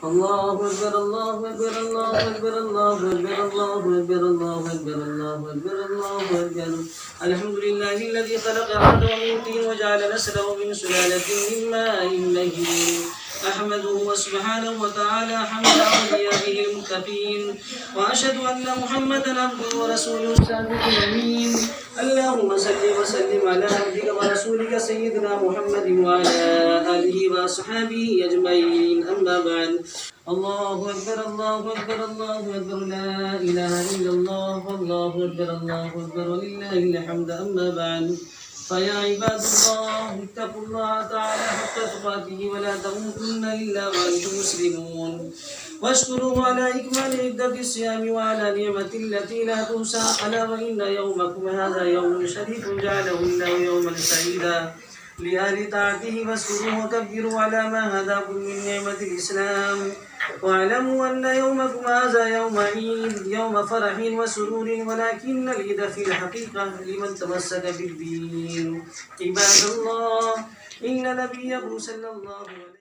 الله أكبر الله أكبر الله أكبر الله أكبر الله أكبر الله أكبر الله أكبر الله أكبر. الحمد لله الذي خلق آدم من طين وجعل نسله من سلالة من ماء مهين. أحمده سبحانه وتعالى حمد أوليائه المتقين، وأشهد أن محمدا عبده ورسوله الصادق الأمين. اللهم صل وسلم على عبدك ورسولك سيدنا محمد وعلى آله وأصحابه أجمعين. أما بعد، الله أكبر الله أكبر الله أكبر، لا إله إلا الله والله أكبر الله أكبر ولله الحمد. أما بعد، فيا عباد الله اتقوا الله تعالى حق تقاته ولا تموتن إلا وأنتم مسلمون، واشكروه على إكمال عدة الصيام وعلى نعمة التي لا تحصى. ألا وإن يومكم هذا يوم شريف جعله الله يوما سعيدا لأهل طاعته، فاذكروه وكبروا على ما هداكم من نعمة الإسلام. واعلموا أن يومكم هذا يوم عيد، يوم فرح وسرور، ولكن العيد في الحقيقة لمن تمسك بالدين. عباد الله، إن نبيكم صلى الله عليه وسلم